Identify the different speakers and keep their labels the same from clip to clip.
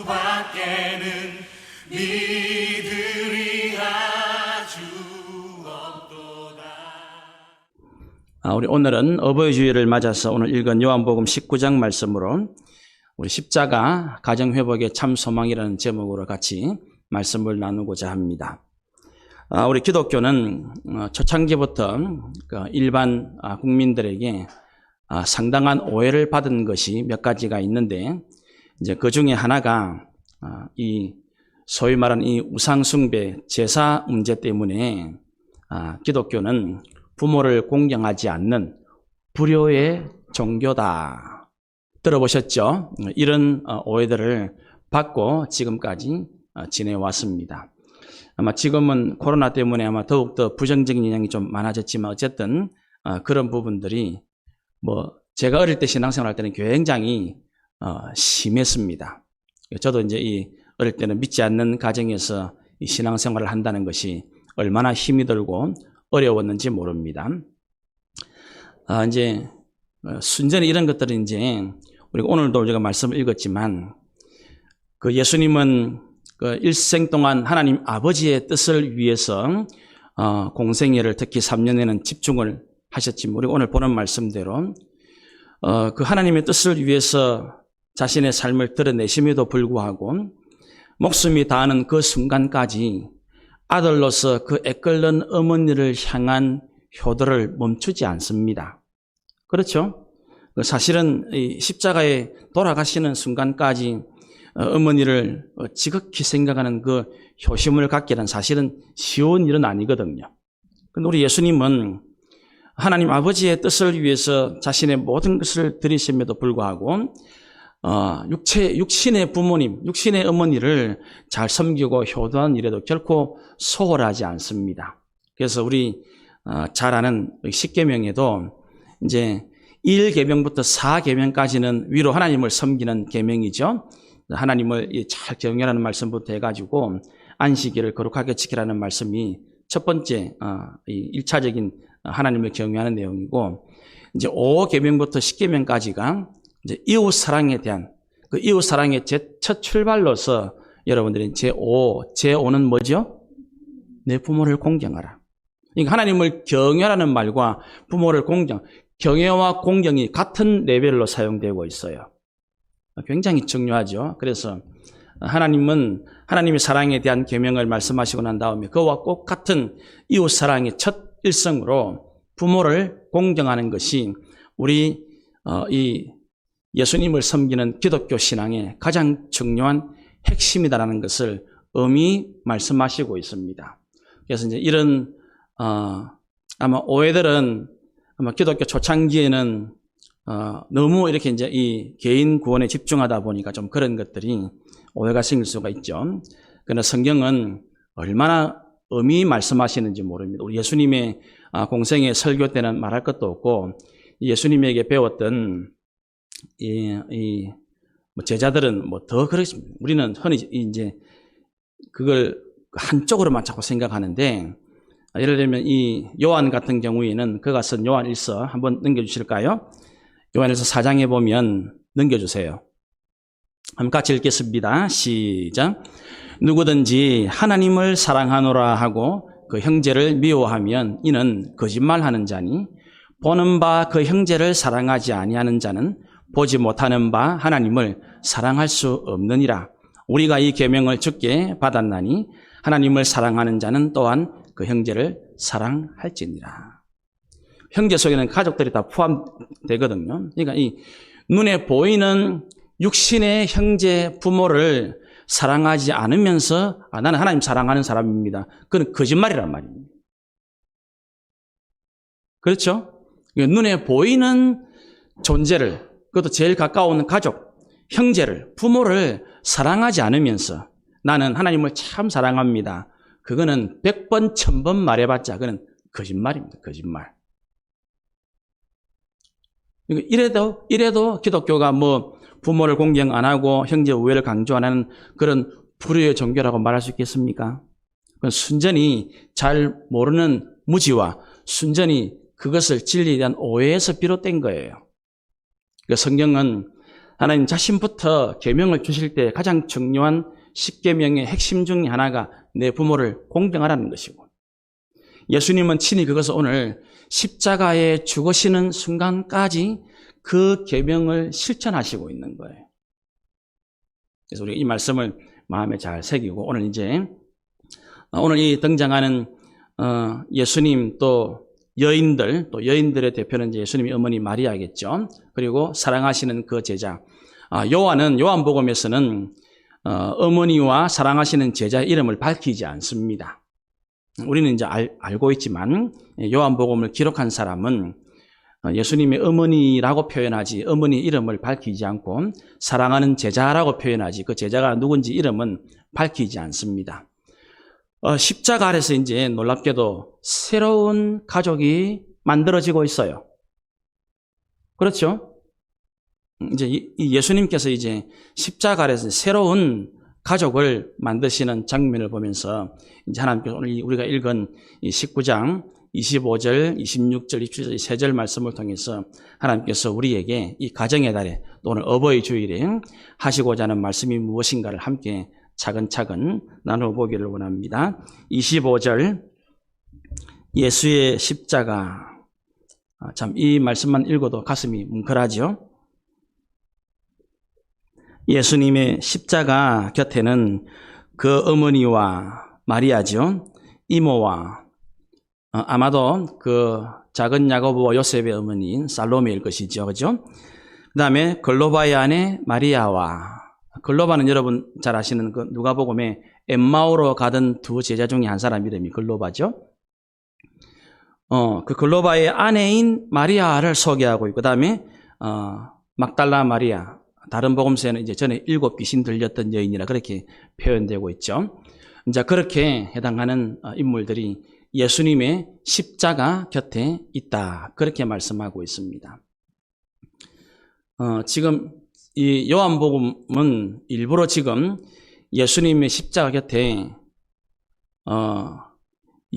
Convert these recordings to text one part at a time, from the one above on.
Speaker 1: 주밖에는 믿으리라 주 없도다.
Speaker 2: 우리 오늘은 어버이 주일을 맞아서 오늘 읽은 요한복음 19장 말씀으로 우리 십자가 가정회복의 참 소망이라는 제목으로 같이 말씀을 나누고자 합니다. 우리 기독교는 초창기부터 일반 국민들에게 상당한 오해를 받은 것이 몇 가지가 있는데, 이제 그 중에 하나가 이 소위 말하는 이 우상숭배 제사 문제 때문에 기독교는 부모를 공경하지 않는 불효의 종교다. 들어보셨죠? 이런 오해들을 받고 지금까지 지내왔습니다. 아마 지금은 코로나 때문에 아마 더욱더 부정적인 영향이 좀 많아졌지만 어쨌든 그런 부분들이 제가 어릴 때 신앙생활 할 때는 굉장히 심했습니다. 저도 이제 이 어릴 때는 믿지 않는 가정에서 이 신앙생활을 한다는 것이 얼마나 힘이 들고 어려웠는지 모릅니다. 이제 순전히 이런 것들은 이제 우리가 오늘도 우리가 말씀을 읽었지만 그 예수님은 그 일생 동안 하나님 아버지의 뜻을 위해서 공생애를 특히 3년에는 집중을 하셨지만 우리가 오늘 보는 말씀대로 그 하나님의 뜻을 위해서 자신의 삶을 드러내심에도 불구하고 목숨이 다하는 그 순간까지 아들로서 그 애끓는 어머니를 향한 효도를 멈추지 않습니다. 그렇죠? 사실은 이 십자가에 돌아가시는 순간까지 어머니를 지극히 생각하는 그 효심을 갖기는 사실은 쉬운 일은 아니거든요. 근데 우리 예수님은 하나님 아버지의 뜻을 위해서 자신의 모든 것을 드리심에도 불구하고 육신의 부모님, 육신의 어머니를 잘 섬기고 효도한 일에도 결코 소홀하지 않습니다. 그래서 우리 잘 아는 십계명에도 이제 1계명부터 4계명까지는 위로 하나님을 섬기는 계명이죠. 하나님을 잘 경외하는 말씀부터 해가지고 안식일을 거룩하게 지키라는 말씀이 첫 번째 1차적인 하나님을 경외하는 내용이고, 이제 5계명부터 10계명까지가 이제 이웃 사랑에 대한 그 이웃 사랑의 첫 출발로서 여러분들이 제5는 뭐죠? 내 부모를 공경하라. 그러니까 하나님을 경외하라는 말과 부모를 경외와 공경이 같은 레벨로 사용되고 있어요. 굉장히 중요하죠. 그래서 하나님은 하나님의 사랑에 대한 계명을 말씀하시고 난 다음에 그와 꼭 같은 이웃 사랑의 첫 일성으로 부모를 공경하는 것이 우리 이 예수님을 섬기는 기독교 신앙의 가장 중요한 핵심이다라는 것을 엄히 말씀하시고 있습니다. 그래서 이제 이런 아마 오해들은 아마 기독교 초창기에는 너무 이렇게 이제 이 개인 구원에 집중하다 보니까 좀 그런 것들이 오해가 생길 수가 있죠. 그러나 성경은 얼마나 엄히 말씀하시는지 모릅니다. 우리 예수님의 공생의 설교 때는 말할 것도 없고 예수님에게 배웠던 제자들은 더 그렇습니다. 우리는 흔히 이제 그걸 한쪽으로만 자꾸 생각하는데, 예를 들면 이 요한 같은 경우에는 그가 쓴 요한 1서 한번 넘겨주실까요? 요한 1서 4장에 보면 넘겨주세요. 한번 같이 읽겠습니다. 시작. 누구든지 하나님을 사랑하노라 하고 그 형제를 미워하면 이는 거짓말하는 자니 보는 바 그 형제를 사랑하지 아니하는 자는 보지 못하는 바 하나님을 사랑할 수 없느니라. 우리가 이 계명을 주께 받았나니 하나님을 사랑하는 자는 또한 그 형제를 사랑할지니라. 형제 속에는 가족들이 다 포함되거든요. 그러니까 이 눈에 보이는 육신의 형제 부모를 사랑하지 않으면서 나는 하나님 사랑하는 사람입니다. 그건 거짓말이란 말입니다. 그렇죠? 눈에 보이는 존재를, 그것도 제일 가까운 가족, 형제를, 부모를 사랑하지 않으면서 나는 하나님을 참 사랑합니다. 그거는 100번, 1000번 말해봤자 그거는 거짓말입니다. 거짓말. 이래도 기독교가 부모를 공경 안 하고 형제 우애를 강조 안 하는 그런 불의의 종교라고 말할 수 있겠습니까? 그건 순전히 잘 모르는 무지와 순전히 그것을 진리에 대한 오해에서 비롯된 거예요. 그러니까 성경은 하나님 자신부터 계명을 주실 때 가장 중요한 10계명의 핵심 중에 하나가 내 부모를 공경하라는 것이고, 예수님은 친히 그것을 오늘 십자가에 죽으시는 순간까지 그 계명을 실천하시고 있는 거예요. 그래서 우리가 이 말씀을 마음에 잘 새기고, 오늘 이 등장하는 예수님 또 여인들의 대표는 이제 예수님의 어머니 마리아겠죠. 그리고 사랑하시는 그 제자. 요한복음에서는 어머니와 사랑하시는 제자의 이름을 밝히지 않습니다. 우리는 이제 알고 있지만 요한복음을 기록한 사람은 예수님의 어머니라고 표현하지 어머니 이름을 밝히지 않고 사랑하는 제자라고 표현하지 그 제자가 누군지 이름은 밝히지 않습니다. 십자가 아래서 이제 놀랍게도 새로운 가족이 만들어지고 있어요. 그렇죠? 이제 예수님께서 이제 십자가 아래서 새로운 가족을 만드시는 장면을 보면서 이제 하나님께서 오늘 우리가 읽은 이 19장 25절, 26절, 27절 세 절 말씀을 통해서 하나님께서 우리에게 이 가정의 달에 또 오늘 어버이 주일에 하시고자 하는 말씀이 무엇인가를 함께 차근차근 나눠보기를 원합니다. 25절 예수의 십자가. 참 이 말씀만 읽어도 가슴이 뭉클하죠. 예수님의 십자가 곁에는 그 어머니와 마리아죠. 이모와 아마도 그 작은 야고보와 요셉의 어머니인 살로메일 것이죠. 그죠? 그 다음에 글로바의 아내 마리아와, 글로바는 여러분 잘 아시는 그 누가복음에 엠마오로 가던 두 제자 중에 한 사람 이름이 글로바죠. 그 글로바의 아내인 마리아를 소개하고 있고, 그 다음에 막달라 마리아, 다른 복음서에는 이제 전에 7 귀신 들렸던 여인이라 그렇게 표현되고 있죠. 이제 그렇게 해당하는 인물들이 예수님의 십자가 곁에 있다. 그렇게 말씀하고 있습니다. 지금 이 요한복음은 일부러 지금 예수님의 십자가 곁에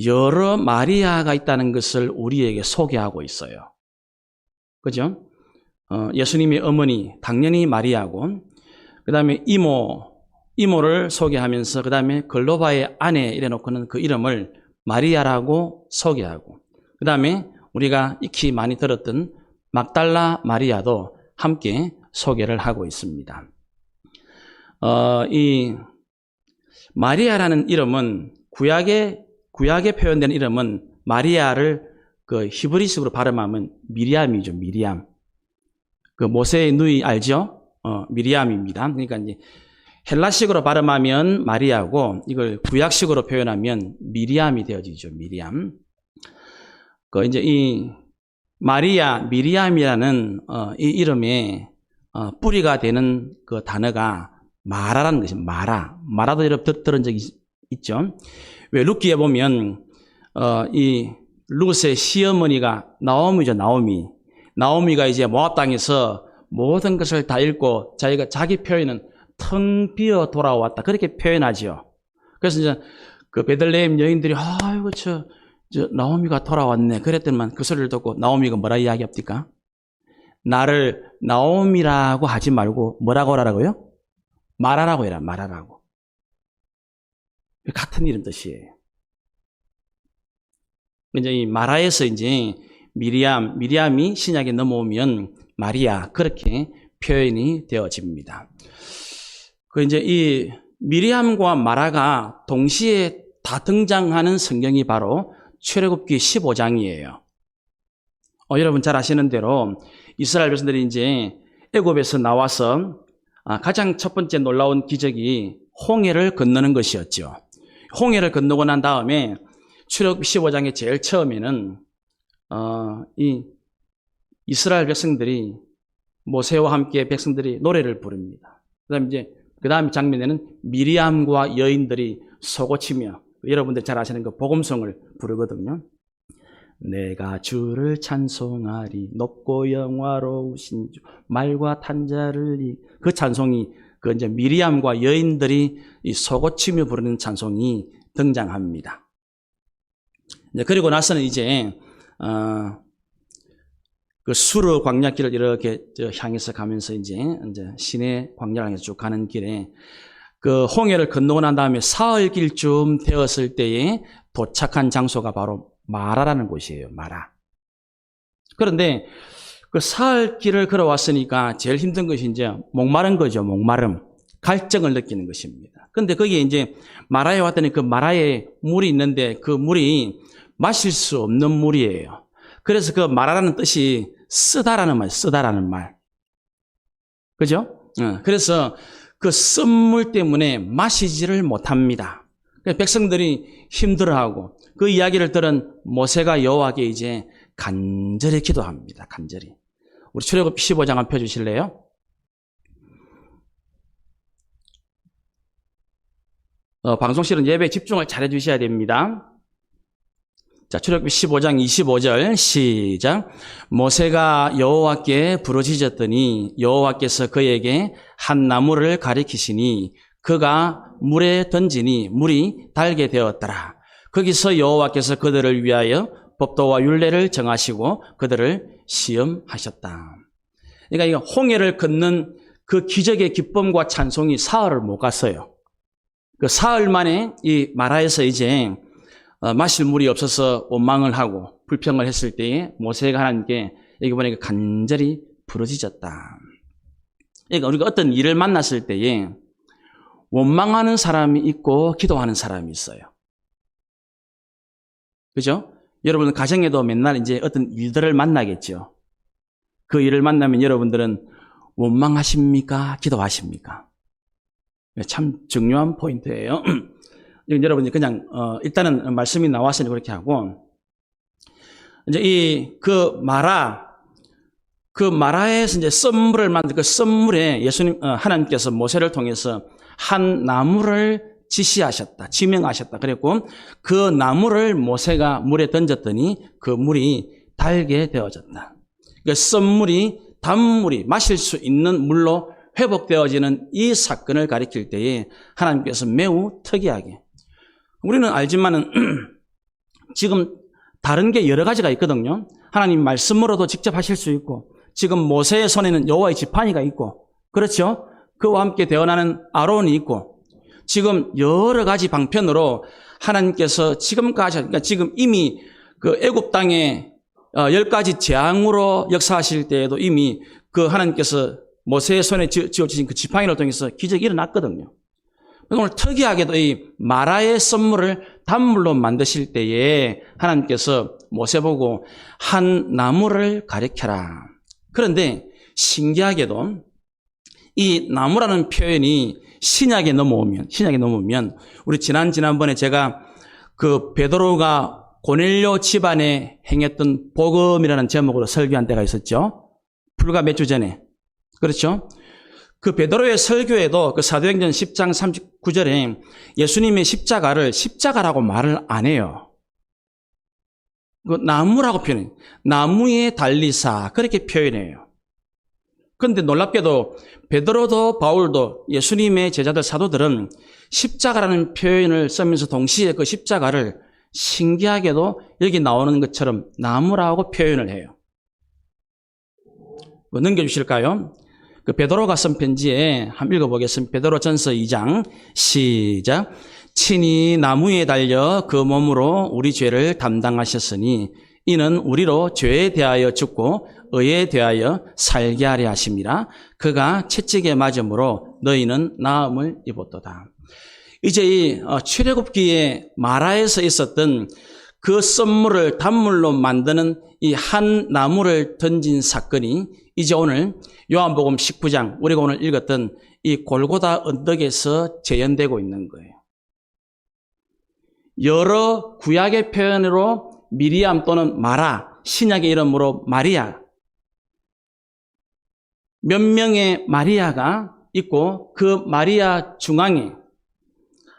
Speaker 2: 여러 마리아가 있다는 것을 우리에게 소개하고 있어요. 그죠? 예수님의 어머니 당연히 마리아고, 그 다음에 이모를 소개하면서 그 다음에 글로바의 아내 이래놓고는 그 이름을 마리아라고 소개하고, 그 다음에 우리가 익히 많이 들었던 막달라 마리아도 함께 소개를 하고 있습니다. 이 마리아라는 이름은 구약에 표현된 이름은 마리아를 그 히브리식으로 발음하면 미리암이죠. 미리암. 그 모세의 누이 알죠? 미리암입니다. 그러니까 이제 헬라식으로 발음하면 마리아고 이걸 구약식으로 표현하면 미리암이 되어지죠. 미리암. 그 이제 이 미리암이라는 이 이름의 뿌리가 되는 그 단어가 마라라는 것입니다. 마라도 여러분 들은 적이 있죠? 왜 룻기에 보면 이 룻의 시어머니가 나오미죠. 나오미가 이제 모압 땅에서 모든 것을 다 잃고 자기 표현은 텅 비어 돌아왔다. 그렇게 표현하죠. 그래서 이제 그 베들레헴 여인들이 아이고 저 나오미가 돌아왔네. 그랬더니만 그 소리를 듣고 나오미가 뭐라 이야기합니까? 나를 나오미라고 하지 말고 뭐라고 하라고요? 말하라고 해라. 말하라고. 같은 이름 뜻이에요. 이제 이 마라에서 이제 미리암이 신약에 넘어오면 마리아 그렇게 표현이 되어집니다. 그 이제 이 미리암과 마라가 동시에 다 등장하는 성경이 바로 출애굽기 15장이에요. 여러분 잘 아시는 대로 이스라엘 백성들이 이제 애굽에서 나와서 가장 첫 번째 놀라운 기적이 홍해를 건너는 것이었죠. 홍해를 건너고 난 다음에 출애굽기 15장의 제일 처음에는 이 이스라엘 백성들이 모세와 함께 백성들이 노래를 부릅니다. 그 다음 장면에는 미리암과 여인들이 소고치며 여러분들 잘 아시는 그 복음송을 부르거든요. 내가 주를 찬송하리 높고 영화로우신 주 말과 탄자를 그 찬송이 그 이제 미리암과 여인들이 이 소고치며 부르는 찬송이 등장합니다. 그리고 나서는 이제 그 수르 광야길을 이렇게 향해서 가면서 이제 시내 광야를 향해서 쭉 가는 길에 그 홍해를 건너고 난 다음에 사흘길쯤 되었을 때에 도착한 장소가 바로 마라라는 곳이에요. 마라. 그런데 그 사흘길을 걸어왔으니까 제일 힘든 것이 이제 목마른 거죠. 목마름. 갈증을 느끼는 것입니다. 그런데 거기에 이제 마라에 왔더니 그 마라에 물이 있는데 그 물이 마실 수 없는 물이에요. 그래서 그 마라라는 뜻이 쓰다라는 말, 쓰다라는 말. 그죠? 그래서 그 쓴물 때문에 마시지를 못합니다. 백성들이 힘들어하고 그 이야기를 들은 모세가 여호와께 이제 간절히 기도합니다. 간절히. 우리 출애굽 15장 한번 펴주실래요? 방송실은 예배에 집중을 잘해 주셔야 됩니다. 자, 출애굽 15장 25절 시작. 모세가 여호와께 부르짖었더니 여호와께서 그에게 한 나무를 가리키시니 그가 물에 던지니 물이 달게 되었더라. 거기서 여호와께서 그들을 위하여 법도와 율례를 정하시고 그들을 시험하셨다. 그러니까 이 홍해를 걷는 그 기적의 기쁨과 찬송이 사흘을 못 갔어요. 그 사흘 만에 이 마라에서 이제 마실 물이 없어서 원망을 하고 불평을 했을 때에 모세가 하나님께 여기 보니까 간절히 부르짖었다. 그러니까 우리가 어떤 일을 만났을 때에 원망하는 사람이 있고 기도하는 사람이 있어요. 그죠? 여러분 가정에도 맨날 이제 어떤 일들을 만나겠죠. 그 일을 만나면 여러분들은 원망하십니까? 기도하십니까? 참 중요한 포인트예요. 여러분이 그냥 일단은 말씀이 나왔으니 그렇게 하고 이제 그 마라에서 이제 썸물을 만든 그 썸물에 예수님 하나님께서 모세를 통해서 한 나무를 지시하셨다, 지명하셨다. 그랬고 그 나무를 모세가 물에 던졌더니 그 물이 달게 되어졌다. 그 썸물이 단물이 마실 수 있는 물로 회복되어지는 이 사건을 가리킬 때에 하나님께서 매우 특이하게 우리는 알지만은 지금 다른 게 여러 가지가 있거든요. 하나님 말씀으로도 직접 하실 수 있고 지금 모세의 손에는 여호와의 지팡이가 있고 그렇죠? 그와 함께 대언하는 아론이 있고 지금 여러 가지 방편으로 하나님께서 지금까지 그러니까 지금 이미 그 애굽 땅에 10가지 재앙으로 역사하실 때에도 이미 그 하나님께서 모세의 손에 쥐어주신 그 지팡이를 통해서 기적이 일어났거든요. 오늘 특이하게도 이 마라의 썸물을 단물로 만드실 때에 하나님께서 모세 보고 한 나무를 가리켜라. 그런데 신기하게도 이 나무라는 표현이 신약에 넘어오면 우리 지난번에 제가 그 베드로가 고넬료 집안에 행했던 복음이라는 제목으로 설교한 때가 있었죠. 불과 몇 주 전에. 그렇죠? 그 베드로의 설교에도 그 사도행전 10장 39절에 예수님의 십자가를 십자가라고 말을 안 해요. 그 나무라고 표현해요. 나무에 달리사 그렇게 표현해요. 그런데 놀랍게도 베드로도 바울도 예수님의 제자들 사도들은 십자가라는 표현을 쓰면서 동시에 그 십자가를 신기하게도 여기 나오는 것처럼 나무라고 표현을 해요. 넘겨주실까요? 그 베드로가 쓴 편지에 한번 읽어보겠습니다. 베드로전서 2장 시작. 친히 나무에 달려 그 몸으로 우리 죄를 담당하셨으니 이는 우리로 죄에 대하여 죽고 의에 대하여 살게 하려 하심이라. 그가 채찍에 맞음으로 너희는 나음을 입었도다. 이제 이 출애굽기에 마라에서 있었던 그 썸물을 단물로 만드는 이 한 나무를 던진 사건이 이제 오늘 요한복음 19장 우리가 오늘 읽었던 이 골고다 언덕에서 재현되고 있는 거예요. 여러 구약의 표현으로 미리암 또는 마라, 신약의 이름으로 마리아, 몇 명의 마리아가 있고 그 마리아 중앙에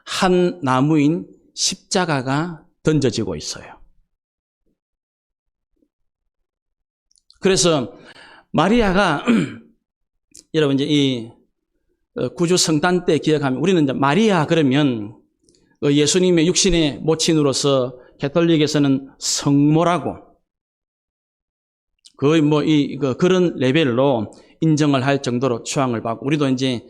Speaker 2: 한 나무인 십자가가 던져지고 있어요. 그래서 마리아가 여러분 이제 이 구주 성탄 때 기억하면 우리는 이제 마리아 그러면 예수님의 육신의 모친으로서 가톨릭에서는 성모라고 거의 뭐 그런 레벨로 인정을 할 정도로 추앙을 받고, 우리도 이제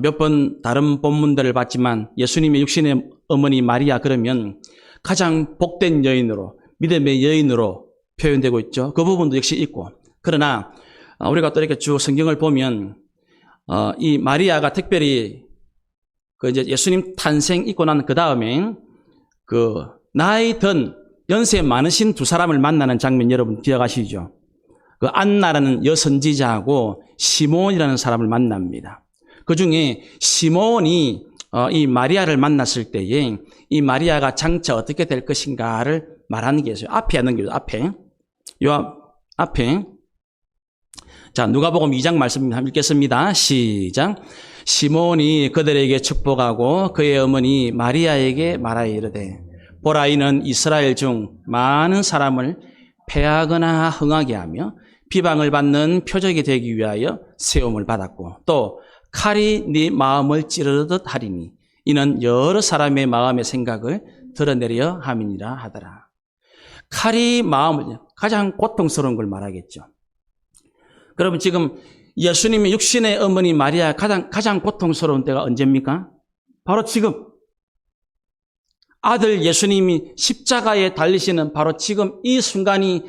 Speaker 2: 몇 번 다른 본문들을 봤지만 예수님의 육신의 어머니 마리아 그러면 가장 복된 여인으로, 믿음의 여인으로 표현되고 있죠. 그 부분도 역시 있고. 그러나 우리가 또 이렇게 쭉 성경을 보면 이 마리아가 특별히 그 이제 예수님 탄생 있고 난 그 다음에 그 나이 든 연세 많으신 두 사람을 만나는 장면 여러분 기억하시죠? 그 안나라는 여선지자하고 시몬이라는 사람을 만납니다. 그 중에 시몬이 이 마리아를 만났을 때에 이 마리아가 장차 어떻게 될 것인가를 말하는 게 있어요. 앞에 넘겨요. 앞에. 자, 누가복음 2장 말씀 읽겠습니다. 시작. 시몬이 그들에게 축복하고 그의 어머니 마리아에게 말하여 이르되 보라 이는 이스라엘 중 많은 사람을 패하거나 흥하게 하며 비방을 받는 표적이 되기 위하여 세움을 받았고 또 칼이 네 마음을 찌르듯 하리니 이는 여러 사람의 마음의 생각을 드러내려 함이니라 하더라. 칼이 마음을, 가장 고통스러운 걸 말하겠죠. 그러면 지금 예수님의 육신의 어머니 마리아 가장 고통스러운 때가 언제입니까? 바로 지금. 아들 예수님이 십자가에 달리시는 바로 지금 이 순간이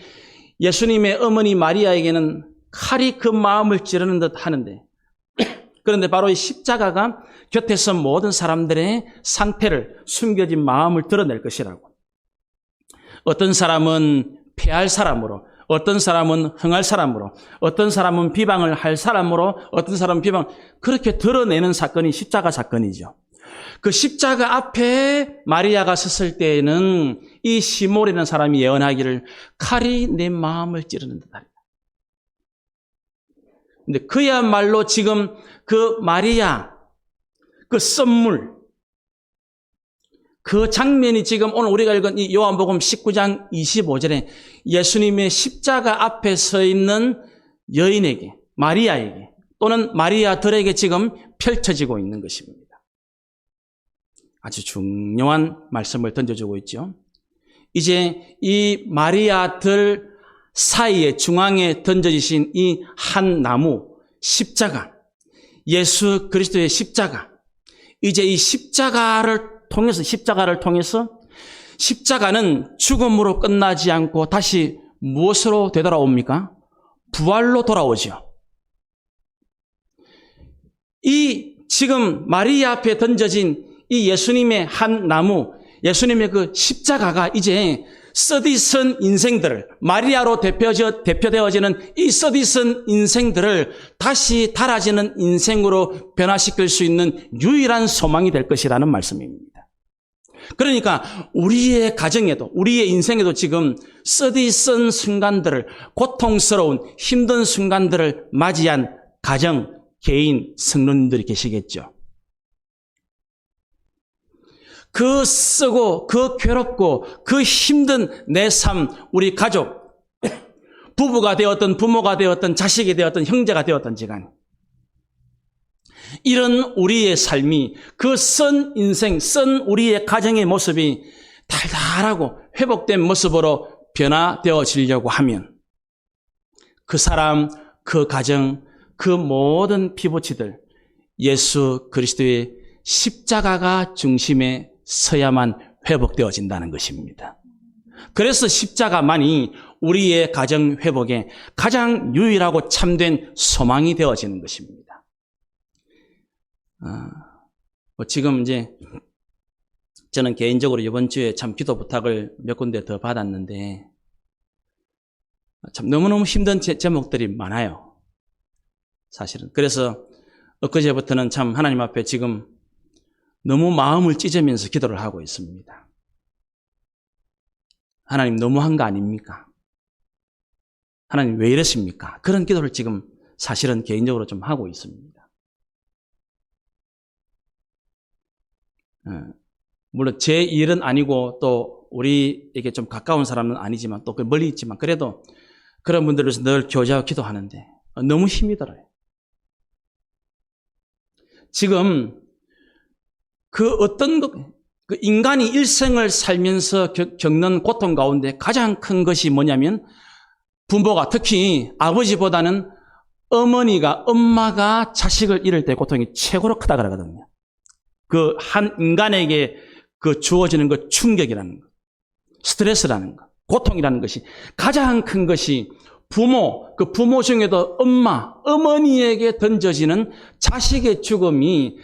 Speaker 2: 예수님의 어머니 마리아에게는 칼이 그 마음을 찌르는 듯 하는데, 그런데 바로 이 십자가가 곁에서 모든 사람들의 상태를, 숨겨진 마음을 드러낼 것이라고. 어떤 사람은 패할 사람으로, 어떤 사람은 흥할 사람으로, 어떤 사람은 비방을 할 사람으로, 어떤 사람은 그렇게 드러내는 사건이 십자가 사건이죠. 그 십자가 앞에 마리아가 섰을 때에는 이 시몬이라는 사람이 예언하기를 칼이 내 마음을 찌르는 듯하리라. 근데 그야말로 지금 그 마리아, 그 선물, 그 장면이 지금 오늘 우리가 읽은 이 요한복음 19장 25절에 예수님의 십자가 앞에 서 있는 여인에게, 마리아에게 또는 마리아들에게 지금 펼쳐지고 있는 것입니다. 아주 중요한 말씀을 던져주고 있죠. 이제 이 마리아들 사이에 중앙에 던져지신 이 한 나무, 십자가, 예수 그리스도의 십자가, 이제 이 십자가를 통해서 십자가는 죽음으로 끝나지 않고 다시 무엇으로 되돌아옵니까? 부활로 돌아오죠. 이 지금 마리아 앞에 던져진 이 예수님의 한 나무, 예수님의 그 십자가가 이제 썩디쓴 인생들을, 마리아로 대표되어지는 이 썩디쓴 인생들을 다시 달아지는 인생으로 변화시킬 수 있는 유일한 소망이 될 것이라는 말씀입니다. 그러니까 우리의 가정에도, 우리의 인생에도 지금 썩디쓴 순간들을, 고통스러운 힘든 순간들을 맞이한 가정, 개인, 성도님들이 계시겠죠. 그 쓰고, 그 괴롭고, 그 힘든 내 삶, 우리 가족, 부부가 되었던, 부모가 되었던, 자식이 되었던, 형제가 되었던 지간. 이런 우리의 삶이, 그 선 인생, 선 우리의 가정의 모습이 달달하고 회복된 모습으로 변화되어지려고 하면, 그 사람, 그 가정, 그 모든 피부치들, 예수 그리스도의 십자가가 중심에 서야만 회복되어진다는 것입니다. 그래서 십자가만이 우리의 가정 회복에 가장 유일하고 참된 소망이 되어지는 것입니다. 지금 이제 저는 개인적으로 이번 주에 참 기도 부탁을 몇 군데 더 받았는데 참 너무너무 힘든 제목들이 많아요. 사실은. 그래서 엊그제부터는 참 하나님 앞에 지금 너무 마음을 찢으면서 기도를 하고 있습니다. 하나님 너무한 거 아닙니까? 하나님 왜 이러십니까? 그런 기도를 지금 사실은 개인적으로 좀 하고 있습니다. 물론 제 일은 아니고 또 우리에게 좀 가까운 사람은 아니지만 또 멀리 있지만 그래도 그런 분들을 위해서 늘 교제하고 기도하는데 너무 힘이 들어요. 지금 그 어떤 그 인간이 일생을 살면서 겪는 고통 가운데 가장 큰 것이 뭐냐면 부모가 특히 아버지보다는 엄마가 자식을 잃을 때 고통이 최고로 크다 그러거든요. 그 한 인간에게 그 주어지는 그 충격이라는 것, 스트레스라는 것, 고통이라는 것이 가장 큰 것이 그 부모 중에도 어머니에게 던져지는 자식의 죽음이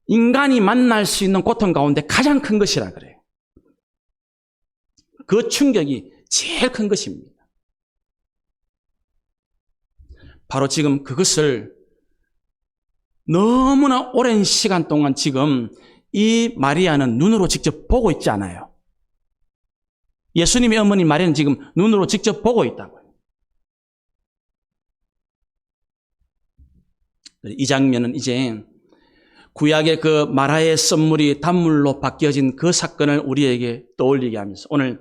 Speaker 2: 인간이 만날 수 있는 고통 가운데 가장 큰 것이라 그래요. 그 충격이 제일 큰 것입니다. 바로 지금 그것을 너무나 오랜 시간 동안 지금 이 마리아는 눈으로 직접 보고 있지 않아요. 예수님의 어머니 마리아는 지금 눈으로 직접 보고 있다고요. 이 장면은 이제 구약의 그 마라의 썬물이 단물로 바뀌어진 그 사건을 우리에게 떠올리게 하면서 오늘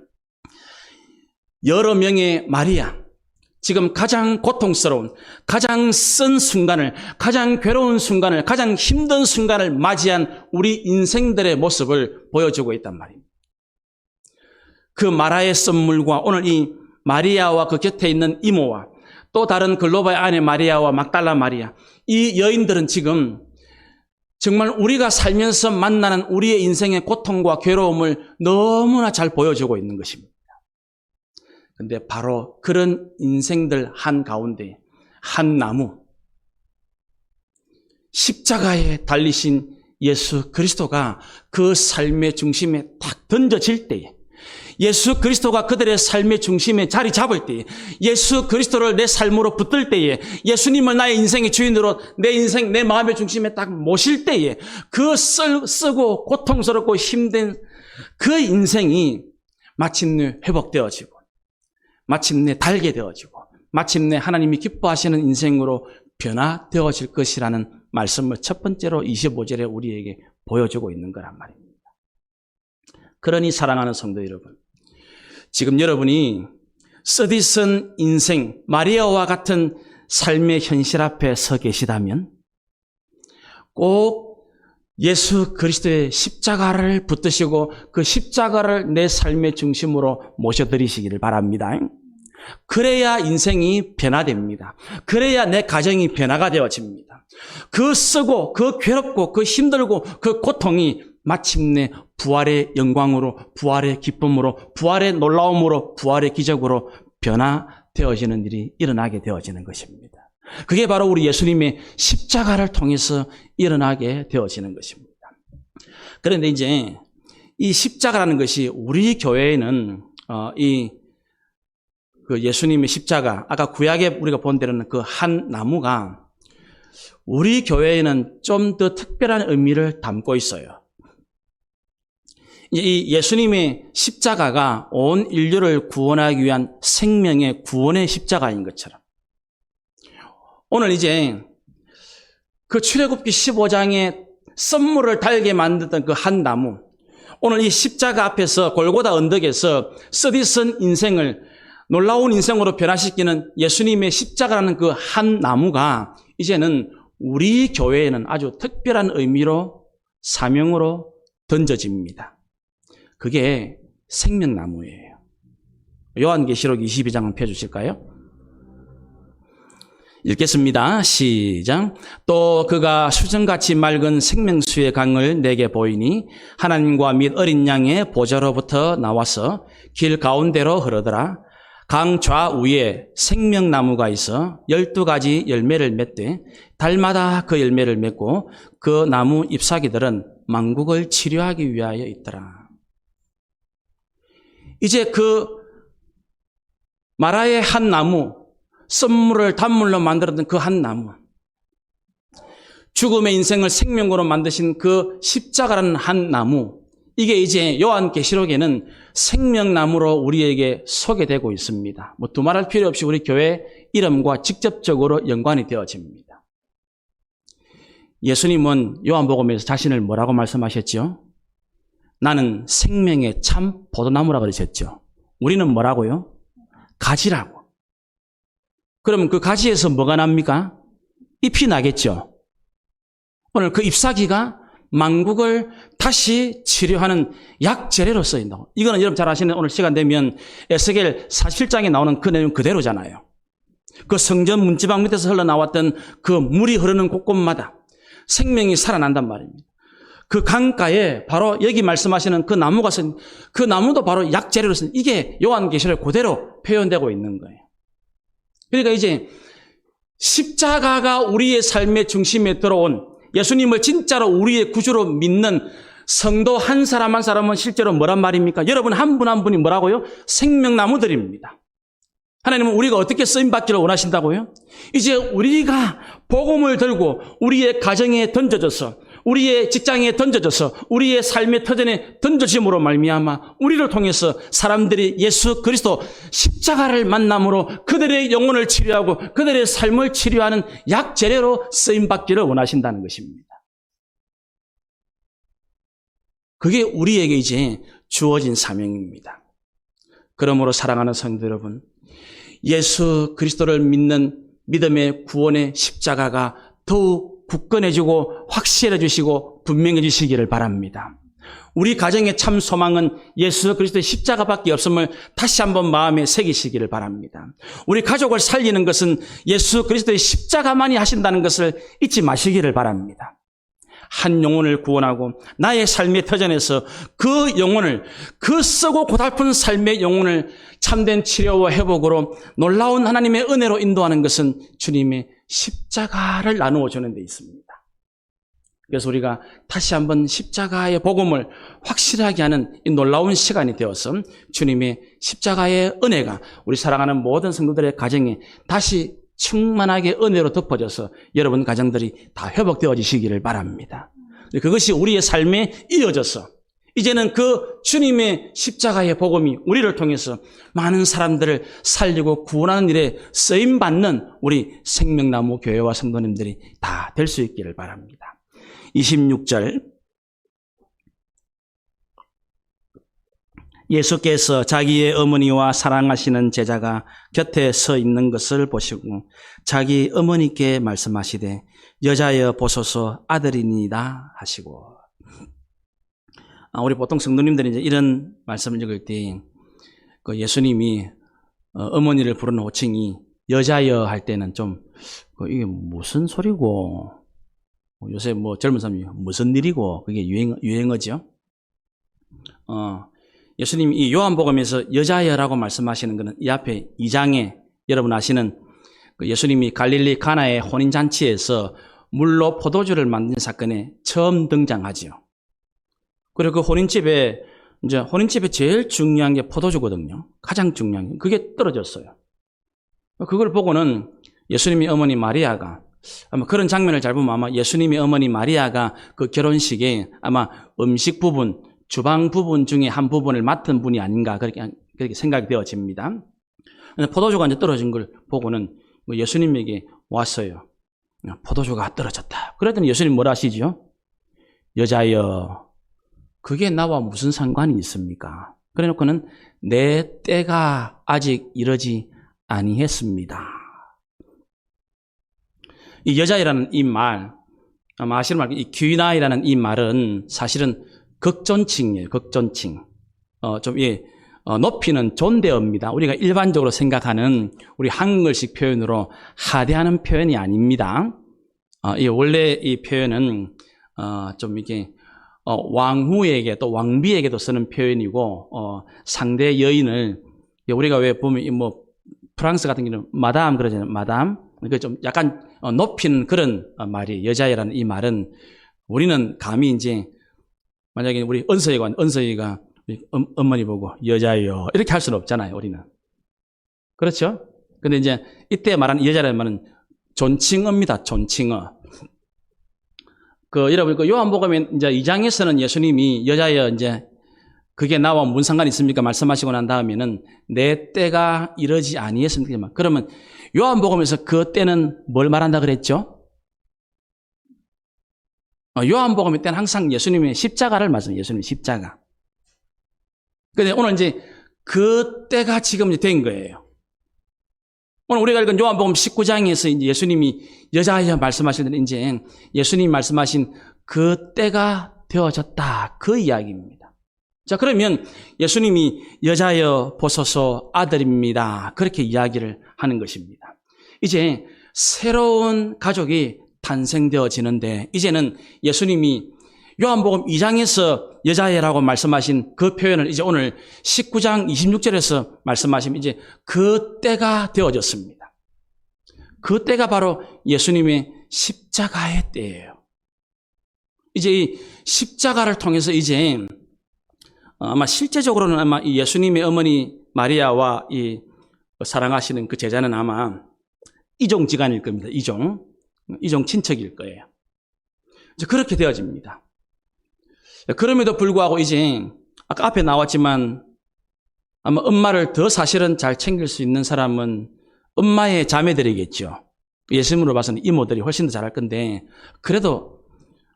Speaker 2: 여러 명의 마리아, 지금 가장 고통스러운, 가장 쓴 순간을, 가장 괴로운 순간을, 가장 힘든 순간을 맞이한 우리 인생들의 모습을 보여주고 있단 말입니다. 그 마라의 썬물과 오늘 이 마리아와 그 곁에 있는 이모와 또 다른 글로바의 아내 마리아와 막달라 마리아, 이 여인들은 지금 정말 우리가 살면서 만나는 우리의 인생의 고통과 괴로움을 너무나 잘 보여주고 있는 것입니다. 근데 바로 그런 인생들 한가운데 한 나무, 십자가에 달리신 예수 그리스도가 그 삶의 중심에 딱 던져질 때에, 예수 그리스도가 그들의 삶의 중심에 자리 잡을 때에, 예수 그리스도를 내 삶으로 붙들 때에, 예수님을 나의 인생의 주인으로 내 인생, 내 마음의 중심에 딱 모실 때에 그 쓰고 고통스럽고 힘든 그 인생이 마침내 회복되어지고 마침내 달게 되어지고 마침내 하나님이 기뻐하시는 인생으로 변화되어질 것이라는 말씀을 첫 번째로 25절에 우리에게 보여주고 있는 거란 말입니다. 그러니 사랑하는 성도 여러분, 지금 여러분이 쓰디쓴 인생, 마리아와 같은 삶의 현실 앞에 서 계시다면 꼭 예수 그리스도의 십자가를 붙드시고 그 십자가를 내 삶의 중심으로 모셔드리시기를 바랍니다. 그래야 인생이 변화됩니다. 그래야 내 가정이 변화가 되어집니다. 그 쓰고 그 괴롭고 그 힘들고 그 고통이 마침내 부활의 영광으로, 부활의 기쁨으로, 부활의 놀라움으로, 부활의 기적으로 변화되어지는 일이 일어나게 되어지는 것입니다. 그게 바로 우리 예수님의 십자가를 통해서 일어나게 되어지는 것입니다. 그런데 이제 이 십자가라는 것이 우리 교회에는 그 예수님의 십자가, 아까 구약에 우리가 본 대로는 그 한 나무가 우리 교회에는 좀 더 특별한 의미를 담고 있어요. 이 예수님의 십자가가 온 인류를 구원하기 위한 생명의 구원의 십자가인 것처럼 오늘 이제 그 출애굽기 15장에 썬물을 달게 만들던 그 한 나무, 오늘 이 십자가 앞에서 골고다 언덕에서 쓰디쓴 인생을 놀라운 인생으로 변화시키는 예수님의 십자가라는 그 한 나무가 이제는 우리 교회에는 아주 특별한 의미로 사명으로 던져집니다. 그게 생명나무예요. 요한계시록 22장 한번 펴주실까요? 읽겠습니다. 시작. 또 그가 수정같이 맑은 생명수의 강을 내게 보이니 하나님과 및 어린 양의 보좌로부터 나와서 길 가운데로 흐르더라. 강 좌우에 생명나무가 있어 12가지 열매를 맺되 달마다 그 열매를 맺고 그 나무 잎사귀들은 만국을 치료하기 위하여 있더라. 이제 그 마라의 한 나무, 썬물을 단물로 만들었던 그 한 나무, 죽음의 인생을 생명으로 만드신 그 십자가라는 한 나무, 이게 이제 요한계시록에는 생명나무로 우리에게 소개되고 있습니다. 뭐 두말할 필요 없이 우리 교회 이름과 직접적으로 연관이 되어집니다. 예수님은 요한복음에서 자신을 뭐라고 말씀하셨죠? 나는 생명의 참 포도나무라고 그러셨죠. 우리는 뭐라고요? 가지라고. 그러면 그 가지에서 뭐가 납니까? 잎이 나겠죠. 오늘 그 잎사귀가 만국을 다시 치료하는 약재래로 쓰인다고. 이거는 여러분 잘 아시는, 오늘 시간 되면 에스겔 47장에 나오는 그 내용 그대로잖아요. 그 성전 문지방 밑에서 흘러나왔던 그 물이 흐르는 곳곳마다 생명이 살아난단 말입니다. 그 강가에 바로 여기 말씀하시는 그 나무가 그 나무도 바로 약재료로 쓴, 이게 요한계시록 그대로 표현되고 있는 거예요. 그러니까 이제 십자가가 우리의 삶의 중심에 들어온, 예수님을 진짜로 우리의 구주로 믿는 성도 한 사람 한 사람은 실제로 뭐란 말입니까? 여러분 한 분 한 분이 뭐라고요? 생명나무들입니다. 하나님은 우리가 어떻게 쓰임받기를 원하신다고요? 이제 우리가 복음을 들고 우리의 가정에 던져져서, 우리의 직장에 던져져서, 우리의 삶의 터전에 던져짐으로 말미암아 우리를 통해서 사람들이 예수 그리스도 십자가를 만남으로 그들의 영혼을 치료하고 그들의 삶을 치료하는 약재료로 쓰임받기를 원하신다는 것입니다. 그게 우리에게 이제 주어진 사명입니다. 그러므로 사랑하는 성도 여러분, 예수 그리스도를 믿는 믿음의 구원의 십자가가 더욱 굳건해지고 확실해지시고 분명해지시기를 바랍니다. 우리 가정의 참 소망은 예수 그리스도의 십자가밖에 없음을 다시 한번 마음에 새기시기를 바랍니다. 우리 가족을 살리는 것은 예수 그리스도의 십자가만이 하신다는 것을 잊지 마시기를 바랍니다. 한 영혼을 구원하고 나의 삶의 터전에서 그 영혼을, 그 썩고 고달픈 삶의 영혼을 참된 치료와 회복으로 놀라운 하나님의 은혜로 인도하는 것은 주님의 십자가를 나누어 주는 데 있습니다. 그래서 우리가 다시 한번 십자가의 복음을 확실하게 하는 이 놀라운 시간이 되어서 주님의 십자가의 은혜가 우리 사랑하는 모든 성도들의 가정에 다시 충만하게 은혜로 덮어져서 여러분 가정들이 다 회복되어지시기를 바랍니다. 그것이 우리의 삶에 이어져서 이제는 그 주님의 십자가의 복음이 우리를 통해서 많은 사람들을 살리고 구원하는 일에 쓰임받는 우리 생명나무 교회와 성도님들이 다 될 수 있기를 바랍니다. 26절, 예수께서 자기의 어머니와 사랑하시는 제자가 곁에 서 있는 것을 보시고 자기 어머니께 말씀하시되 여자여 보소서 아들이니이다 하시고. 우리 보통 성도님들이 이제 이런 말씀을 읽을 때 그 예수님이 어머니를 부르는 호칭이 여자여 할 때는 좀 이게 무슨 소리고, 요새 뭐 젊은 사람이 무슨 일이고, 그게 유행어죠. 예수님이 이 요한복음에서 여자여라고 말씀하시는 것은 이 앞에 2장에 여러분 아시는 그 예수님이 갈릴리 가나의 혼인잔치에서 물로 포도주를 만든 사건에 처음 등장하죠. 그리고 그 혼인집에 제일 중요한 게 포도주거든요. 가장 중요한 게. 그게 떨어졌어요. 그걸 보고는 예수님의 어머니 마리아가, 아마 그런 장면을 잘 보면 아마 예수님의 어머니 마리아가 그 결혼식에 아마 음식 부분, 주방 부분 중에 한 부분을 맡은 분이 아닌가 그렇게 생각이 되어집니다. 포도주가 이제 떨어진 걸 보고는 예수님에게 왔어요. 포도주가 떨어졌다. 그랬더니 예수님 뭐라 하시죠? 여자여, 그게 나와 무슨 상관이 있습니까? 그래 놓고는 내 때가 아직 이르지 아니했습니다. 이 여자이라는 이 말, 아마 아시는 말, 이 귀나이라는 이 말은 사실은 극존칭이에요. 극존칭. 높이는 존대어입니다. 우리가 일반적으로 생각하는 우리 한글식 표현으로 하대하는 표현이 아닙니다. 원래 이 표현은 좀 이게 왕후에게 또 왕비에게도 쓰는 표현이고, 상대 여인을 우리가 왜 보면 뭐 프랑스 같은 경우는 마담 그러잖아요. 마담. 그 좀 약간 높이는 그런 말이, 여자애라는 이 말은 우리는 감히 이제 만약에 우리 은서이가 우리 어머니 보고 여자요 이렇게 할 수는 없잖아요, 우리는. 그렇죠? 근데 이제 이때 말하는 여자라는 말은 존칭어입니다. 존칭어. 여러분, 요한복음에 이제 2장에서는 예수님이 여자여, 이제 그게 나와 무슨 상관이 있습니까? 말씀하시고 난 다음에는 내 때가 이르지 아니했습니까? 그러면 요한복음에서 그 때는 뭘 말한다 그랬죠? 요한복음의 때는 항상 예수님의 십자가를 말씀해요. 예수님의 십자가. 근데 오늘 이제 그 때가 지금 된 거예요. 오늘 우리가 읽은 요한복음 19장에서 이제 예수님이 여자여 말씀하실 때는 이제 예수님이 말씀하신 그 때가 되어졌다. 그 이야기입니다. 자, 그러면 예수님이 여자여 보소서 아들입니다. 그렇게 이야기를 하는 것입니다. 이제 새로운 가족이 탄생되어지는데 이제는 예수님이 요한복음 2장에서 여자애라고 말씀하신 그 표현을 이제 오늘 19장 26절에서 말씀하시면 이제 그 때가 되어졌습니다. 그 때가 바로 예수님의 십자가의 때예요. 이제 이 십자가를 통해서 이제 아마 실제적으로는 아마 이 예수님의 어머니 마리아와 이 사랑하시는 그 제자는 아마 이종지간일 겁니다. 이종 친척일 거예요. 이제 그렇게 되어집니다. 그럼에도 불구하고 이제 아까 앞에 나왔지만 아마 엄마를 더 사실은 잘 챙길 수 있는 사람은 엄마의 자매들이겠죠. 예수님으로 봐서는 이모들이 훨씬 더 잘할 건데 그래도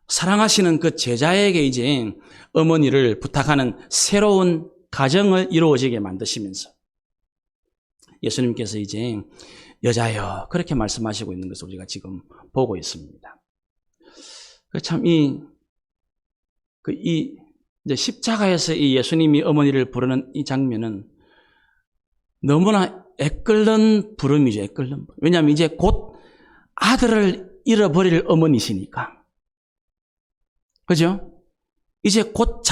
Speaker 2: 사랑하시는 그 제자에게 이제 어머니를 부탁하는 새로운 가정을 이루어지게 만드시면서 예수님께서 이제 여자여 그렇게 말씀하시고 있는 것을 우리가 지금 보고 있습니다. 참 이제 십자가에서 이 예수님이 어머니를 부르는 이 장면은 너무나 애끓는 부름이죠. 애끓는 부름. 왜냐하면 이제 곧 아들을 잃어버릴 어머니시니까. 그죠? 이제 곧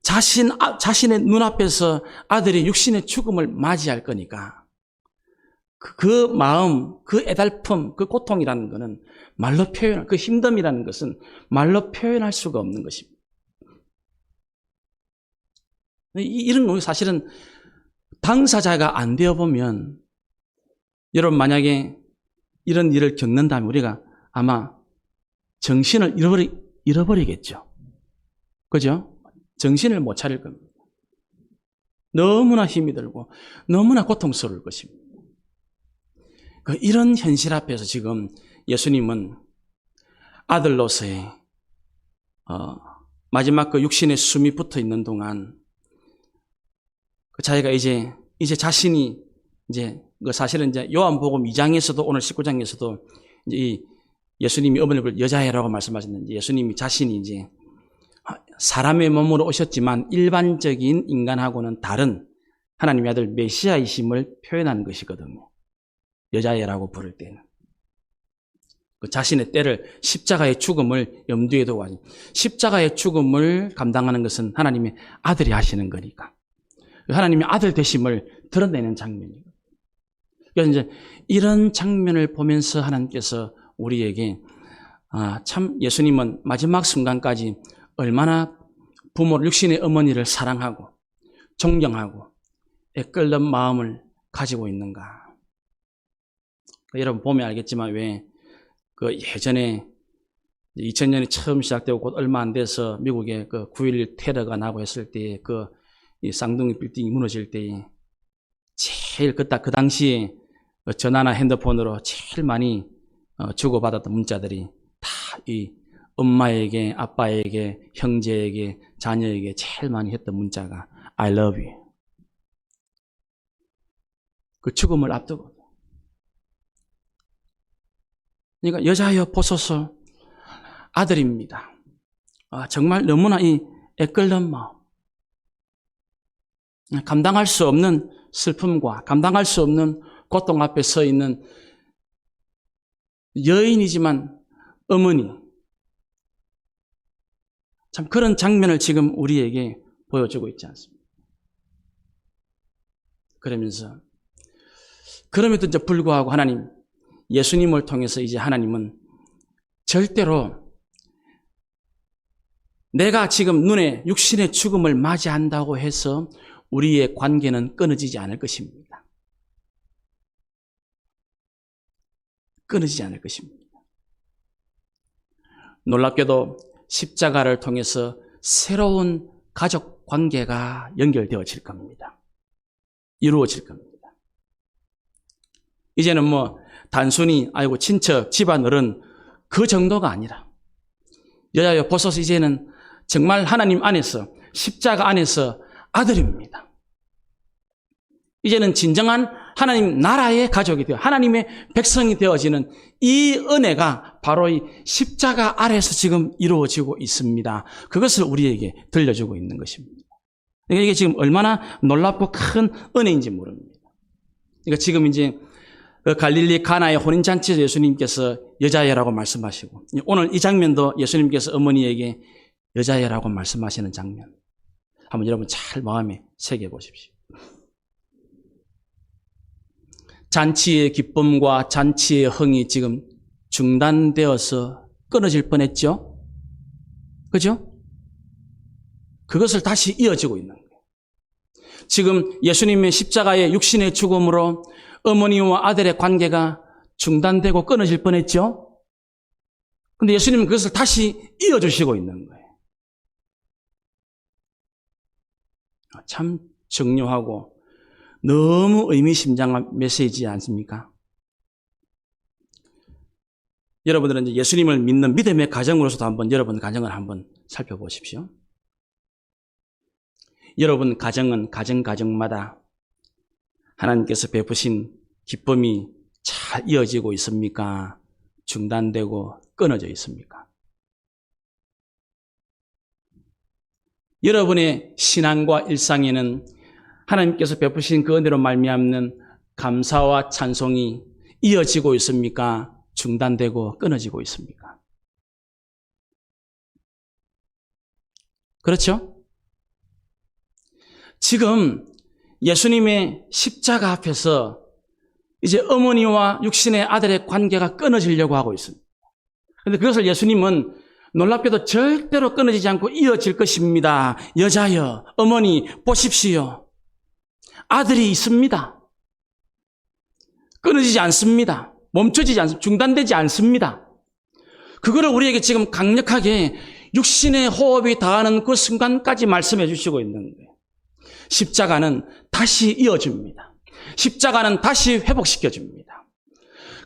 Speaker 2: 자신의 눈앞에서 아들이 육신의 죽음을 맞이할 거니까. 그 마음, 그 애달픔, 그 고통이라는 것은 말로 표현할, 그 힘듦이라는 것은 말로 표현할 수가 없는 것입니다. 이런 거 사실은 당사자가 안 되어보면 여러분 만약에 이런 일을 겪는다면 우리가 아마 정신을 잃어버리겠죠. 그죠? 정신을 못 차릴 겁니다. 너무나 힘이 들고 너무나 고통스러울 것입니다. 이런 현실 앞에서 지금 예수님은 아들로서의 마지막 그 육신의 숨이 붙어 있는 동안 자기가 이제 자신이 이제 사실은 이제 요한복음 2장에서도 오늘 19장에서도 이제 이 예수님이 어머니를 여자애라고 말씀하셨는데 예수님이 자신이 이제 사람의 몸으로 오셨지만 일반적인 인간하고는 다른 하나님의 아들 메시아이심을 표현하는 것이거든요. 여자애라고 부를 때는. 그 자신의 때를 십자가의 죽음을 염두에 두고 십자가의 죽음을 감당하는 것은 하나님의 아들이 하시는 거니까. 하나님의 아들 되심을 드러내는 장면이에요. 그래서 이제 이런 장면을 보면서 하나님께서 우리에게 참 예수님은 마지막 순간까지 얼마나 부모를 육신의 어머니를 사랑하고 존경하고 애끓는 마음을 가지고 있는가. 여러분 보면 알겠지만 왜 그 예전에 2000년이 처음 시작되고 곧 얼마 안 돼서 미국에 그 9.11 테러가 나고 했을 때 이 쌍둥이 빌딩이 무너질 때 제일 그 당시에 전화나 핸드폰으로 제일 많이 주고받았던 문자들이 다 이 엄마에게, 아빠에게, 형제에게, 자녀에게 제일 많이 했던 문자가 I love you. 그 죽음을 앞두고. 그러니까 여자여 보소서 아들입니다. 정말 너무나 이 애끓는 마음. 감당할 수 없는 슬픔과 감당할 수 없는 고통 앞에 서 있는 여인이지만 어머니. 참 그런 장면을 지금 우리에게 보여주고 있지 않습니까? 그럼에도 이제 불구하고 하나님, 예수님을 통해서 이제 하나님은 절대로 내가 지금 눈에 육신의 죽음을 맞이한다고 해서 우리의 관계는 끊어지지 않을 것입니다. 끊어지지 않을 것입니다. 놀랍게도 십자가를 통해서 새로운 가족 관계가 연결되어질 겁니다. 이루어질 겁니다. 이제는 단순히 아이고 친척, 집안어른 그 정도가 아니라 여자여 보소서 이제는 정말 하나님 안에서 십자가 안에서 아들입니다. 이제는 진정한 하나님 나라의 가족이 되어 하나님의 백성이 되어지는 이 은혜가 바로 이 십자가 아래에서 지금 이루어지고 있습니다. 그것을 우리에게 들려주고 있는 것입니다. 그러니까 이게 지금 얼마나 놀랍고 큰 은혜인지 모릅니다. 그러니까 지금 이제 그 갈릴리 가나의 혼인잔치에서 예수님께서 여자애라고 말씀하시고, 오늘 이 장면도 예수님께서 어머니에게 여자애라고 말씀하시는 장면. 한번 여러분 잘 마음에 새겨보십시오. 잔치의 기쁨과 잔치의 흥이 지금 중단되어서 끊어질 뻔했죠? 그죠? 그것을 다시 이어지고 있는 거예요. 지금 예수님의 십자가의 육신의 죽음으로 어머니와 아들의 관계가 중단되고 끊어질 뻔했죠? 근데 예수님은 그것을 다시 이어주시고 있는 거예요. 참 정료하고 너무 의미심장한 메시지 않습니까? 여러분들은 이제 예수님을 믿는 믿음의 가정으로서도 한번 여러분 가정을 한번 살펴보십시오. 여러분 가정은 가정마다 하나님께서 베푸신 기쁨이 잘 이어지고 있습니까? 중단되고 끊어져 있습니까? 여러분의 신앙과 일상에는 하나님께서 베푸신 그 은혜로 말미암는 감사와 찬송이 이어지고 있습니까? 중단되고 끊어지고 있습니까? 그렇죠? 지금 예수님의 십자가 앞에서 이제 어머니와 육신의 아들의 관계가 끊어지려고 하고 있습니다. 그런데 그것을 예수님은 놀랍게도 절대로 끊어지지 않고 이어질 것입니다. 여자여, 어머니 보십시오. 아들이 있습니다. 끊어지지 않습니다. 멈춰지지 않습니다. 중단되지 않습니다. 그거를 우리에게 지금 강력하게 육신의 호흡이 닿는 그 순간까지 말씀해 주시고 있는 거예요. 십자가는 다시 이어집니다. 십자가는 다시 회복시켜줍니다.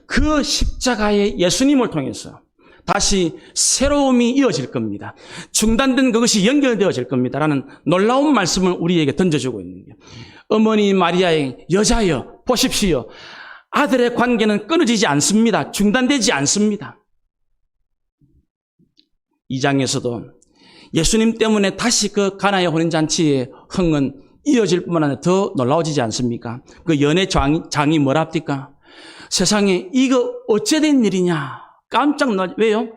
Speaker 2: 그 십자가의 예수님을 통해서 다시 새로움이 이어질 겁니다. 중단된 그것이 연결되어질 겁니다. 라는 놀라운 말씀을 우리에게 던져주고 있는 거예요. 어머니 마리아의 여자여 보십시오. 아들의 관계는 끊어지지 않습니다. 중단되지 않습니다. 이 장에서도 예수님 때문에 다시 그 가나의 혼인잔치의 흥은 이어질 뿐만 아니라 더 놀라워지지 않습니까? 그 연애 장이 뭐랍니까? 세상에 이거 어째된 일이냐? 깜짝 놀라. 왜요?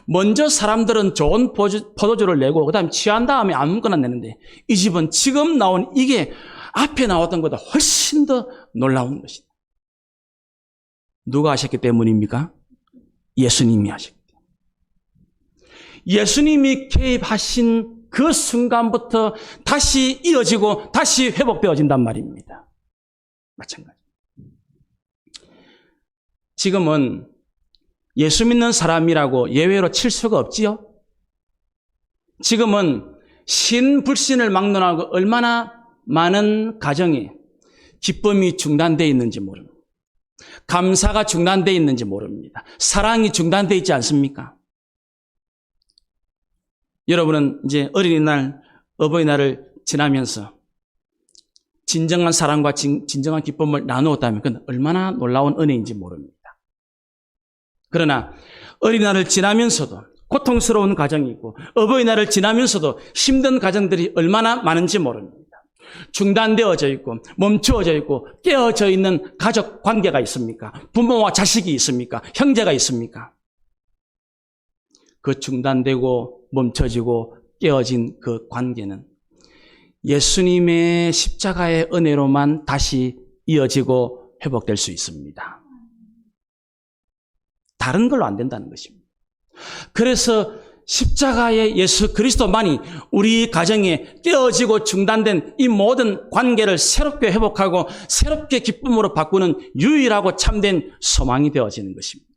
Speaker 2: 먼저 사람들은 좋은 포도주를 내고 그다음에 취한 다음에 아무거나 내는데 이 집은 지금 나온 이게 앞에 나왔던 것보다 훨씬 더 놀라운 것이다. 누가 하셨기 때문입니까? 예수님이 하셨기 때문에. 예수님이 개입하신 그 순간부터 다시 이어지고 다시 회복되어진단 말입니다. 마찬가지. 지금은 예수 믿는 사람이라고 예외로 칠 수가 없지요? 지금은 신불신을 막론하고 얼마나 많은 가정에 기쁨이 중단되어 있는지 모릅니다. 감사가 중단되어 있는지 모릅니다. 사랑이 중단되어 있지 않습니까? 여러분은 이제 어린이날, 어버이날을 지나면서 진정한 사랑과 진정한 기쁨을 나누었다면 그건 얼마나 놀라운 은혜인지 모릅니다. 그러나 어린이날을 지나면서도 고통스러운 가정이 있고 어버이날을 지나면서도 힘든 가정들이 얼마나 많은지 모릅니다. 중단되어져 있고 멈추어져 있고 깨어져 있는 가족 관계가 있습니까? 부모와 자식이 있습니까? 형제가 있습니까? 그 중단되고 멈춰지고 깨어진 그 관계는 예수님의 십자가의 은혜로만 다시 이어지고 회복될 수 있습니다. 다른 걸로 안 된다는 것입니다. 그래서 십자가의 예수 그리스도만이 우리 가정에 깨어지고 중단된 이 모든 관계를 새롭게 회복하고 새롭게 기쁨으로 바꾸는 유일하고 참된 소망이 되어지는 것입니다.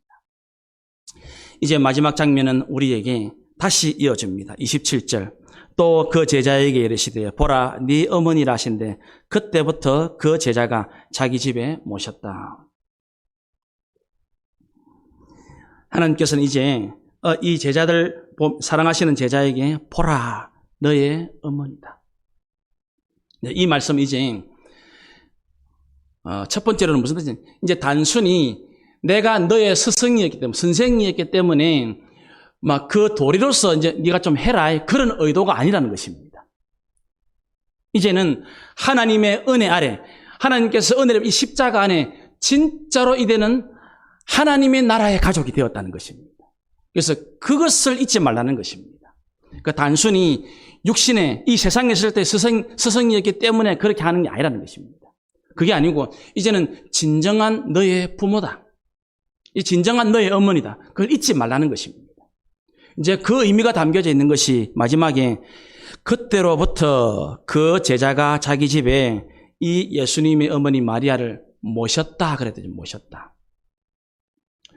Speaker 2: 이제 마지막 장면은 우리에게 다시 이어집니다. 27절. 또 그 제자에게 이르시되 보라 네 어머니라 하신대 그때부터 그 제자가 자기 집에 모셨다. 하나님께서는 이제 이 제자들 사랑하시는 제자에게 보라 너의 어머니다. 이 말씀 이제 첫 번째로는 무슨 뜻이냐? 이제 단순히 내가 너의 스승이었기 때문에, 선생이었기 때문에 막 그 도리로서 이제 네가 좀 해라, 그런 의도가 아니라는 것입니다. 이제는 하나님의 은혜 아래, 하나님께서 은혜를 이 십자가 안에 진짜로 이제는 하나님의 나라의 가족이 되었다는 것입니다. 그래서 그것을 잊지 말라는 것입니다. 그러니까 단순히 육신에 이 세상에 있을 때 스승이었기 때문에 그렇게 하는 게 아니라는 것입니다. 그게 아니고 이제는 진정한 너의 부모다. 이 진정한 너의 어머니다. 그걸 잊지 말라는 것입니다. 이제 그 의미가 담겨져 있는 것이 마지막에 그때로부터 그 제자가 자기 집에 이 예수님의 어머니 마리아를 모셨다 그랬더니 모셨다.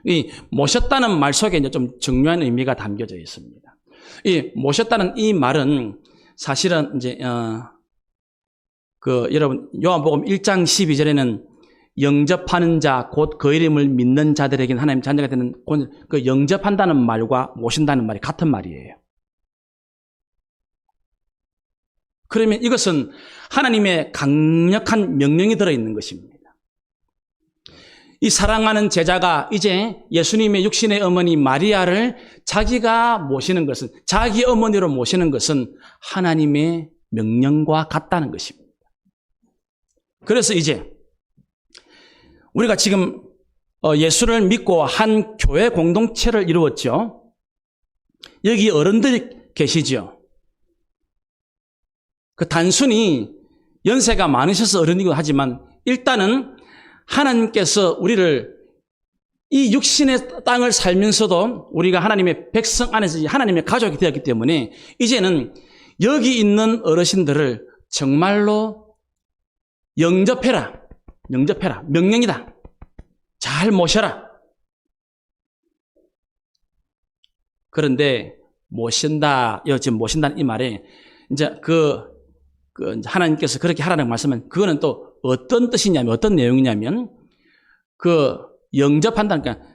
Speaker 2: 이 모셨다는 말 속에 이제 좀 중요한 의미가 담겨져 있습니다. 이 모셨다는 이 말은 사실은 이제 여러분 요한복음 1장 12절에는 영접하는 자 곧 그 이름을 믿는 자들에게는 하나님 자녀가 되는 그 영접한다는 말과 모신다는 말이 같은 말이에요. 그러면 이것은 하나님의 강력한 명령이 들어있는 것입니다. 이 사랑하는 제자가 이제 예수님의 육신의 어머니 마리아를 자기가 모시는 것은, 자기 어머니로 모시는 것은 하나님의 명령과 같다는 것입니다. 그래서 이제 우리가 지금 예수를 믿고 한 교회 공동체를 이루었죠. 여기 어른들이 계시죠. 그 단순히 연세가 많으셔서 어른이기도 하지만 일단은 하나님께서 우리를 이 육신의 땅을 살면서도 우리가 하나님의 백성 안에서 하나님의 가족이 되었기 때문에 이제는 여기 있는 어르신들을 정말로 영접해라. 명령이다. 잘 모셔라. 그런데 지금 모신다는 이 말에 이제 하나님께서 그렇게 하라는 말씀은 그거는 또 어떤 뜻이냐면, 어떤 내용이냐면, 영접한다는, 그러니까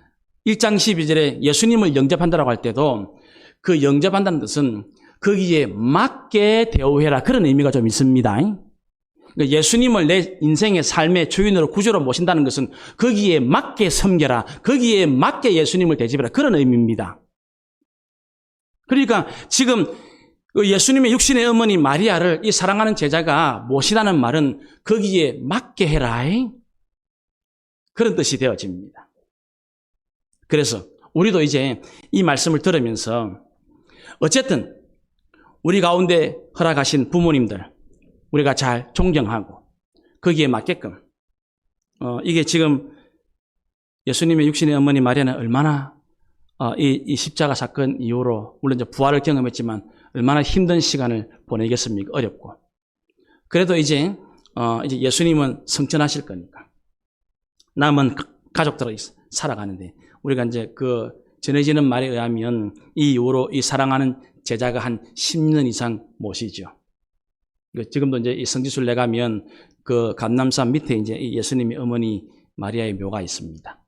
Speaker 2: 1장 12절에 예수님을 영접한다라고 할 때도 그 영접한다는 뜻은 거기에 맞게 대우해라. 그런 의미가 좀 있습니다. 그러니까 예수님을 내 인생의 삶의 주인으로 구주로 모신다는 것은 거기에 맞게 섬겨라. 거기에 맞게 예수님을 대접해라. 그런 의미입니다. 그러니까 지금 예수님의 육신의 어머니 마리아를 이 사랑하는 제자가 모시다는 말은 거기에 맞게 해라. 그런 뜻이 되어집니다. 그래서 우리도 이제 이 말씀을 들으면서 어쨌든 우리 가운데 허락하신 부모님들 우리가 잘 존경하고 거기에 맞게끔 이게 지금 예수님의 육신의 어머니 마리아는 얼마나 이 십자가 사건 이후로 물론 이제 부활을 경험했지만 얼마나 힘든 시간을 보내겠습니까? 어렵고. 그래도 이제 예수님은 성천하실 거니까 남은 가족들이 살아가는데 우리가 이제 전해지는 말에 의하면 이 이후로 이 사랑하는 제자가 한 10년 이상 모시죠. 지금도 이제 이 성지순례 가면 그 감람산 밑에 이제 이 예수님의 어머니 마리아의 묘가 있습니다.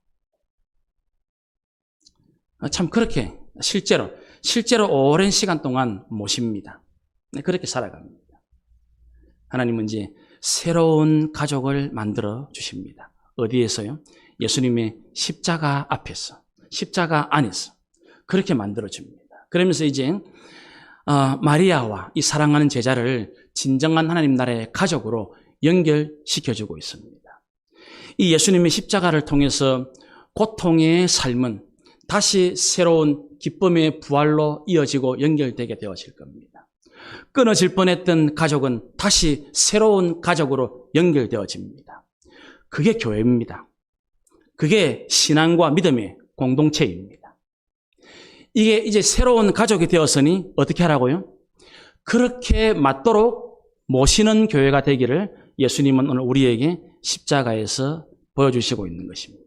Speaker 2: 참 그렇게 실제로 오랜 시간 동안 모십니다. 그렇게 살아갑니다. 하나님은 이제 새로운 가족을 만들어 주십니다. 어디에서요? 예수님의 십자가 앞에서, 십자가 안에서 그렇게 만들어 줍니다. 그러면서 이제 마리아와 이 사랑하는 제자를 진정한 하나님 나라의 가족으로 연결시켜주고 있습니다. 이 예수님의 십자가를 통해서 고통의 삶은 다시 새로운 기쁨의 부활로 이어지고 연결되게 되어질 겁니다. 끊어질 뻔했던 가족은 다시 새로운 가족으로 연결되어집니다. 그게 교회입니다. 그게 신앙과 믿음의 공동체입니다. 이게 이제 새로운 가족이 되었으니 어떻게 하라고요? 그렇게 맞도록 모시는 교회가 되기를 예수님은 오늘 우리에게 십자가에서 보여주시고 있는 것입니다.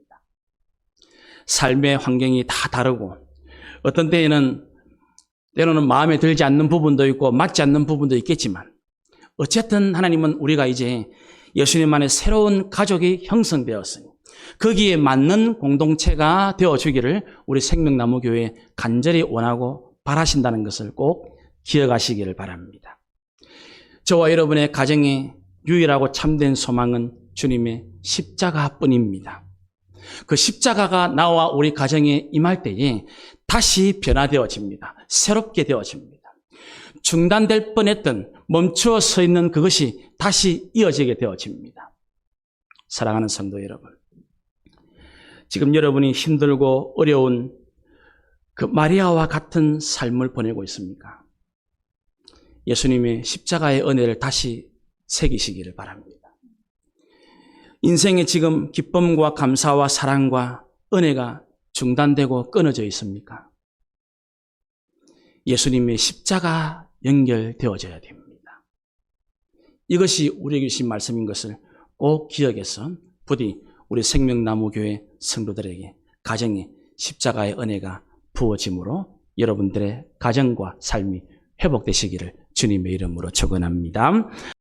Speaker 2: 삶의 환경이 다 다르고 어떤 때로는 마음에 들지 않는 부분도 있고 맞지 않는 부분도 있겠지만 어쨌든 하나님은 우리가 이제 예수님만의 새로운 가족이 형성되었으니 거기에 맞는 공동체가 되어주기를 우리 생명나무교회 간절히 원하고 바라신다는 것을 꼭 기억하시기를 바랍니다. 저와 여러분의 가정의 유일하고 참된 소망은 주님의 십자가뿐입니다. 그 십자가가 나와 우리 가정에 임할 때에 다시 변화되어집니다. 새롭게 되어집니다. 중단될 뻔했던 멈추어 서 있는 그것이 다시 이어지게 되어집니다. 사랑하는 성도 여러분, 지금 여러분이 힘들고 어려운 그 마리아와 같은 삶을 보내고 있습니까? 예수님의 십자가의 은혜를 다시 새기시기를 바랍니다. 인생에 지금 기쁨과 감사와 사랑과 은혜가 중단되고 끊어져 있습니까? 예수님의 십자가 연결되어져야 됩니다. 이것이 우리에게 주신 말씀인 것을 꼭 기억해서 부디 우리 생명나무교회 성도들에게 가정에 십자가의 은혜가 부어짐으로 여러분들의 가정과 삶이 회복되시기를 주님의 이름으로 축원합니다.